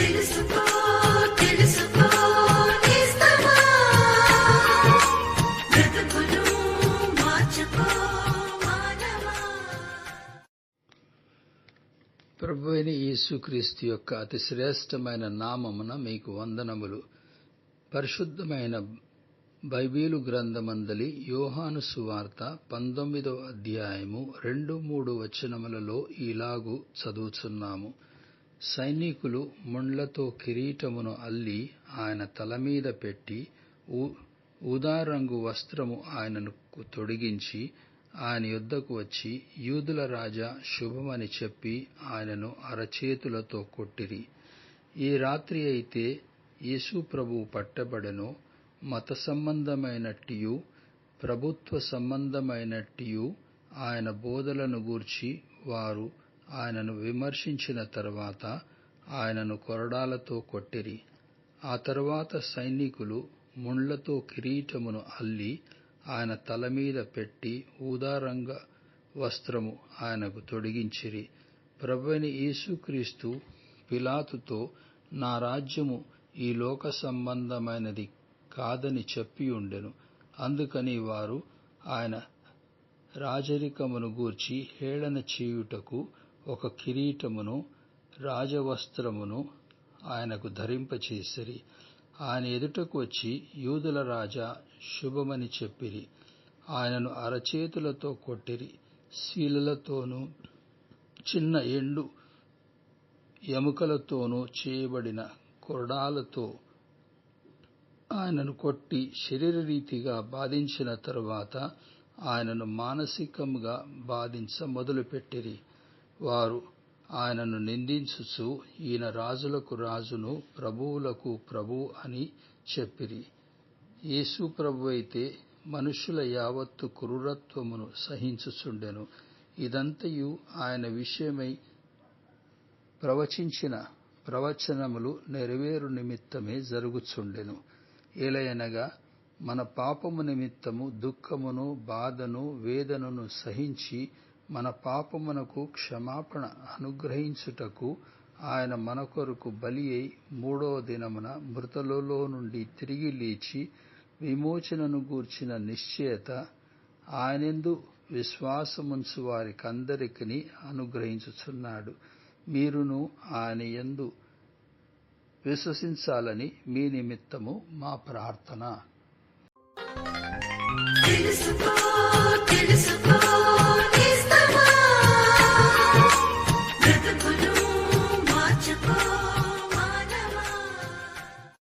తెలుసుకో తెలుసుకో నేస్తమా, బ్రతుకును మార్చుకో మానవా. ప్రభువైన యేసుక్రీస్తు యొక్క అతి శ్రేష్టమైన నామమున మీకు వందనములు. పరిశుద్ధమైన బైబిలు గ్రంథమందలి యోహాను సువార్త 19వ అధ్యాయము 2-3 వచనములలో ఇలాగు చదువుచున్నాము. సైనికులు ముండ్లతో కిరీటమును అల్లి ఆయన తలమీద పెట్టి ఊదారంగు వస్త్రము ఆయనను తొడిగించి ఆయన యొద్దకు వచ్చి, యూదుల రాజా శుభమని చెప్పి ఆయనను అరచేతులతో కొట్టిరి. ఈ రాత్రి అయితే యేసు ప్రభువు పట్టబడెను. మత సంబంధమైనట్టియు ప్రభుత్వ సంబంధమైనట్టియు ఆయన బోధలను గూర్చి వారు ఆయనను విమర్శించిన తరువాత ఆయనను కొరడాలతో కొట్టిరి. ఆ తరువాత సైనికులు ముండ్లతో కిరీటమును అల్లి ఆయన తలమీద పెట్టి ఊదారంగ వస్త్రము ఆయనకు తొడిగించిరి. ప్రభువైన యేసుక్రీస్తు పిలాతుతో, నా రాజ్యము ఈ లోక సంబంధమైనది కాదని చెప్పియుండెను. అందుకని వారు ఆయన రాజరికమును గూర్చి హేళన చేయుటకు ఒక కిరీటమును రాజవస్త్రమును ఆయనకు ధరింపచేసిరి. ఆయన ఎదుటకు వచ్చి, యూదుల రాజా శుభమని చెప్పిరి. ఆయనను అరచేతులతో కొట్టిరి. శీలలతోనూ చిన్న ఎండు ఎముకలతోనూ చేయబడిన కొరడాలతో ఆయనను కొట్టి శరీరరీతిగా బాధించిన తరువాత ఆయనను మానసికముగా బాధించ మొదలుపెట్టిరి. వారు ఆయనను నిందించుచు, ఈయన రాజులకు రాజును ప్రభువులకు ప్రభువు అని చెప్పిరి. యేసు ప్రభువైతే మనుష్యుల యావత్తు క్రూరత్వమును సహించుచుండెను. ఇదంతయు ఆయన విషయమై ప్రవచించిన ప్రవచనములు నెరవేరు నిమిత్తమే జరుగుచుండెను. ఏలయనగా మన పాపము నిమిత్తము దుఃఖమును, బాధను, వేదనను సహించి మన పాపమునకు క్షమాపణ అనుగ్రహించుటకు ఆయన మన కొరకు బలి అయి 3వ దినమున మృతులలో నుండి తిరిగి లేచి విమోచనను గూర్చిన నిశ్చయత ఆయనందు విశ్వాసముంచు వారికందరికిని అనుగ్రహించుచున్నాడు. మీరును ఆయన యందు విశ్వసించాలని మీ నిమిత్తము మా ప్రార్థన. తెలుసుకో తెలుసుకో